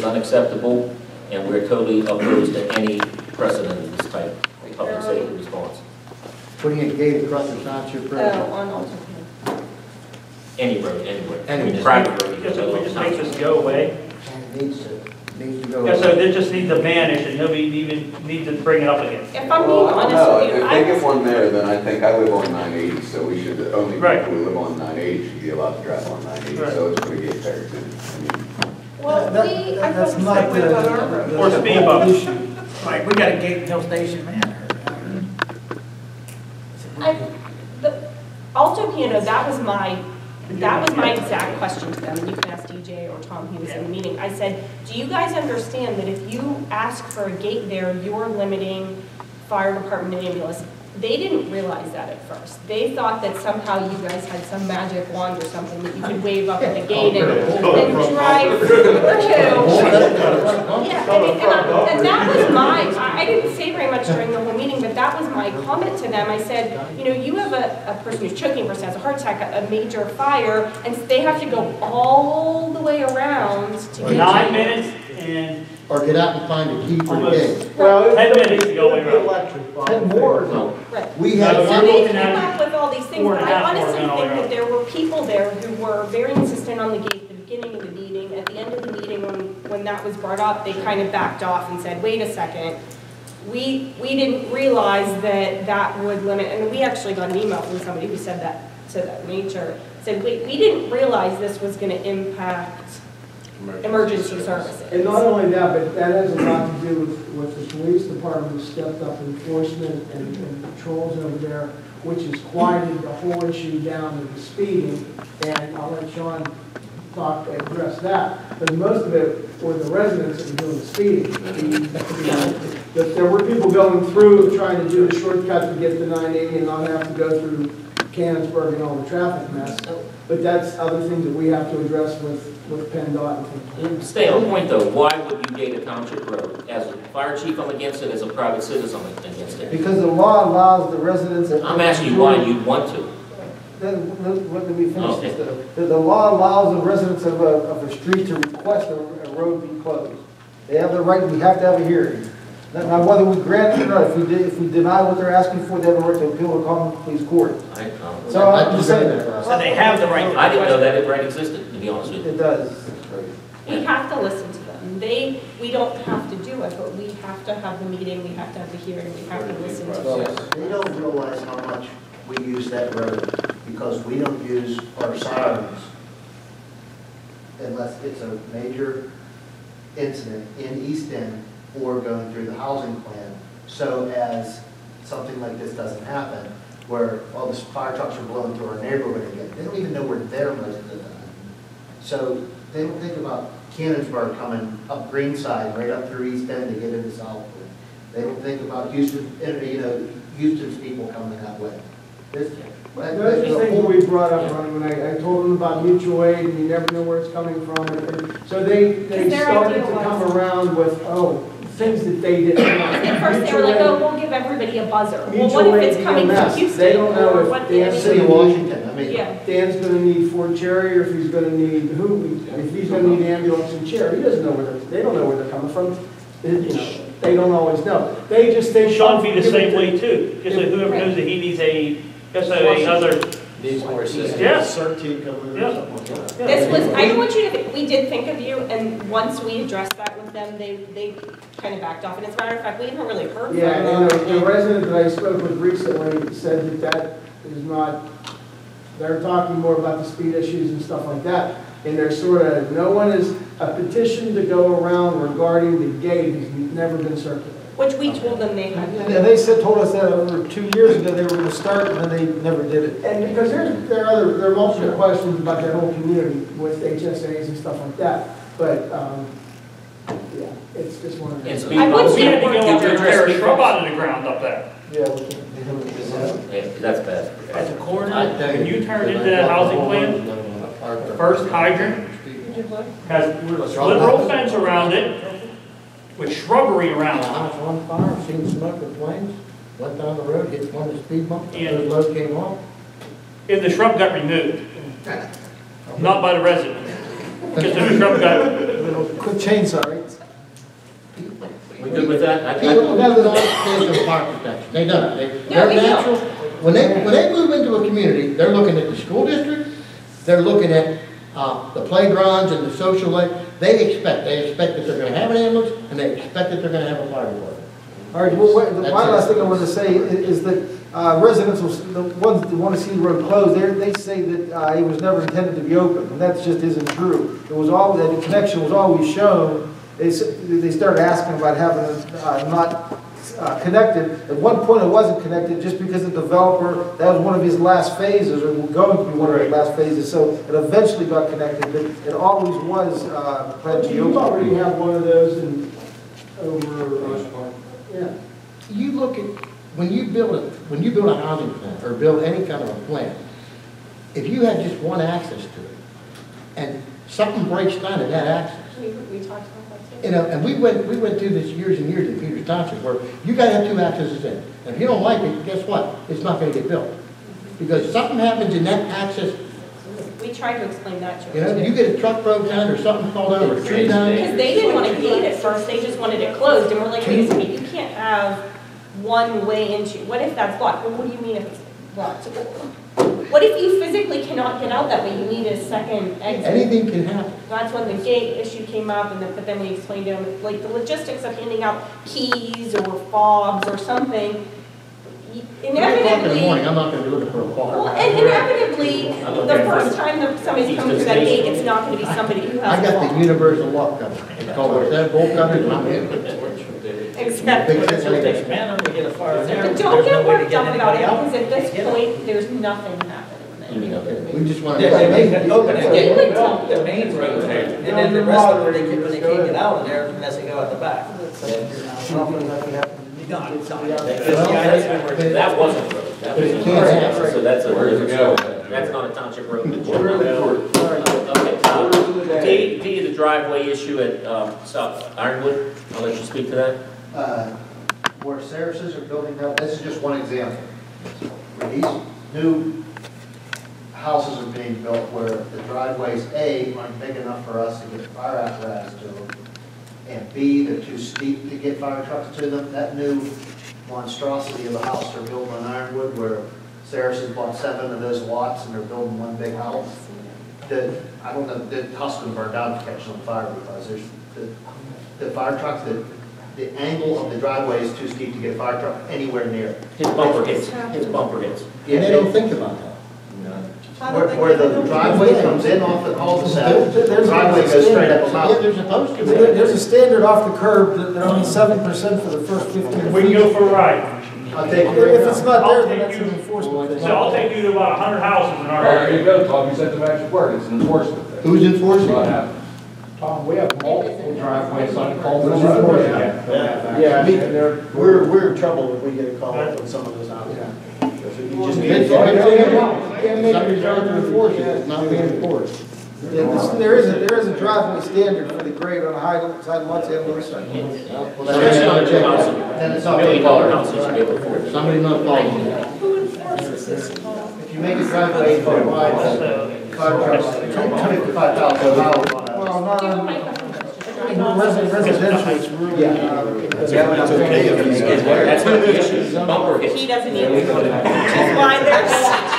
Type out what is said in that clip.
is unacceptable, and we're totally opposed to any precedent of this type of public safety response. Putting a gate across the township road. On AltoPiano. Any road, anywhere. Any private road. We just make this go away. And it needs to go. Yeah, so this just needs to vanish and nobody even needs to bring it up again. If I'm being honest with you, If they get one there, then I think I live on 980, so we should, only Right. people who live on 980 should be allowed to drive on 980, Right. so it's pretty get there too. I mean, well, That's not the Or speed bumps. issue. Like, we got a gate in Hill Station Manor. the AltoPiano, that was my exact question to them, and you can ask DJ or Tom, he was in the meeting. I said, do you guys understand that if you ask for a gate there, you're limiting fire department and ambulance? They didn't realize that at first. They thought that somehow you guys had some magic wand or something that you could wave up at the gate and drive through. Yeah, and that was I didn't say very much during the whole meeting, but that was my comment to them. I said, you know, you have a person who's choking, person has a heart attack, a major fire, and they have to go all the way around to get 9 minutes and Or get out and find a key for the gate. well, 10 minutes to go around. 10 more. No. Right. We No, had So we're they looking came at up with all these things, 4 but and a I half more honestly going all think around. that there were people there who were very insistent on the gate at the beginning of the meeting. At the end of the meeting, when that was brought up, they kind of backed off and said, wait a second, we didn't realize that would limit, and we actually got an email from somebody who said that to that nature, said, wait, we didn't realize this was going to impact emergency services. And not only that, but that has a lot to do with the police department who stepped up enforcement and patrols over there, which has quieted the whole issue down to the speeding. And I'll let Sean address that. But most of it were the residents that were doing the speeding. That there were people going through trying to do a shortcut to get to 980 and not have to go through Canonsburg and all the traffic mess. But that's other things that we have to address with PennDOT and things. Stay on point though, why would you gate a township road? As a fire chief, I'm against it, as a private citizen, I'm against it. Because the law allows the residents. I'm asking you why you'd want to. Then, let me finish Okay. this. The law allows the residents of a street to request a road be closed. They have the right, we have to have a hearing. Now, whether we grant it or not, if we deny what they're asking for, they have a right to appeal or common pleas court. So I'm just saying that. So they have the right to I didn't know that it right existed, to be honest with you. It does. We have to listen to them. We don't have to do it, but we have to have the meeting, we have to have the hearing, we have to listen to them. They don't realize how much we use that road because we don't use our sirens unless it's a major incident in East End or going through the housing plan, so as something like this doesn't happen, where all the fire trucks are blowing through our neighborhood again. They don't even know we're there most of the time. So they don't think about Canonsburg coming up Greenside, right up through East End to get into Southwood. They don't think about Houston, Houston's people coming that way. That's the thing we brought up, Ronnie, when I told them about mutual aid and you never know where it's coming from. And so they started to come around with, things that they didn't know. At first they were like, we'll give everybody a buzzer. Well, what Mutual if it's aid coming from EMS. Houston? They don't know or if what Dan's City of Washington, I mean, Yeah. Dan's going to need Fort Cherry, or if he's going to need if he's going to need ambulance in Cherry. He doesn't know they don't know where they're coming from. They don't always know. They just think. Sean be the same way too. Just like whoever knows that he needs another. Needs more assistance. Yeah. CERT coming or something like that. This was, I want you to think, we did think of you, and once we addressed that with them, they kind of backed off. And as a matter of fact, we haven't really heard from Yeah, them. and the resident that I spoke with recently said that is not, they're talking more about the speed issues and stuff like that. And there's no one is, a petition to go around regarding the gate has never been circulated. Which we told them they had. And they told us that over 2 years ago they were going to start, and then they never did it. And because there are multiple questions about that whole community with HSAs and stuff like that. But, yeah, it's just one of those. I would We had to say go up there and tear a shrub out of the ground up there. Yeah, we can't. Yeah, that's bad. At the corner, when you turn into that housing plan, the first hydrant has literal fence around it with shrubbery around it. I was on fire, seen smoke and flames, went down the road, hit one of the speed bumps, Yeah. the load came off. If the shrub got removed, not by the resident, because if the shrub got, Quit chainsaw, right? We good with that? People do not pay their fire protection. They don't. They're we don't. natural. When they move into a community, they're looking at the school district, they're looking at the playgrounds and the social life. They expect that they're gonna have an ambulance, and they expect that they're gonna have a fire department. All right, well, one last thing I want to say is that residents, the ones that want to see the road closed, they say that it was never intended to be open, and that just isn't true. It was all, that the connection was always shown. They started asking about having it not connected. At one point, it wasn't connected just because the developer, that was one of his last phases, or going to be one of his last phases, so it eventually got connected, but it always was planned to be You open. already have one of those in, over, yeah. You look at, when you build a housing plant, or build any kind of a plant, if you have just one access to it, and something breaks down in that access, We talked about that too. you know, and we went through this years and years in Peters Township, where you gotta have two accesses in. And if you don't like it, guess what? It's not gonna get built. Because something happens in that access, We tried to explain that to you know, them you too. get a truck broke down, or something fall down, or a tree down. Because they didn't want to gate it first, they just wanted it closed, and we're like, wait a second, you can't have one way into, what if that's blocked? Well, what do you mean if it's blocked? What if you physically cannot get out that way, you need a second exit? Anything can happen. That's when the gate issue came up, and then, but then we explained to them, like, the logistics of handing out keys or fobs or something, 3 o'clock in the morning, inevitably, I'm not gonna be looking for a well, car. and inevitably, the first time that somebody's coming through that gate, it's not gonna be somebody who has I a got the lock. universal lock cover. It's called, that bolt cover, and I'm in. Exactly. Big thing like that. Man, I'm gonna get a fire there. But don't There's no get way to worked up about it, anybody out. because at this Get 'em. point, there's nothing happening there. We just want They to. open the gate, They would tell the main road, and then the rest of it, when they can't get out of there, unless they go out the back. You don't, it's not. That wasn't road. That was a township, so that's a, that's not a township road. Okay, D, the driveway issue at South Ironwood, I'll let you speak to that. Where Saracens are building now, this is just one example. Where these new houses are being built where the driveways, A, aren't big enough for us to get fire apparatus to them, and B, they're too steep to get fire trucks to them. That new monstrosity of a house they're building on Ironwood, where Saracens bought 7 of those lots and they're building one big house. I don't know, the house gonna burn down to catch on fire because there's, the fire trucks, the angle of the driveway is too steep to get a fire truck anywhere near it. His bumper hits, his bumper hits. And they don't think about that. Where the driveway comes in off the cul-de-sac, the driveway goes straight up a Yeah, mountain. they're supposed to. There's a standard off the curb that only 7% for the first 15 feet. We can go for a ride. I'll take you If it's not I'll there, then take that's an you- enforcement thing. So I'll take you to about 100 houses in our There you area. go, Tom, you said the magic word, it's an enforcement thing. Who's enforcing What it? happened? Tom, we have multiple driveways on Coleman Yeah. Road. Yeah, I mean, And they're- we're in trouble if we get a call on some of those houses. You just It's everything wrong. Somebody's trying to enforce it, it's not being enforced. Yeah, there is a driveway standard for the grade on high side lots and low side. Especially on a two house, Then it's not $1 million house, you should be able to afford it. Somebody's not following it. Who enforces this? If you make a driveway for wide, fire trucks, 55,000 miles on a. Well, not Do you have on my question? residential, it's really, That's not the issue, bumper hits. He doesn't need it. Which is why there's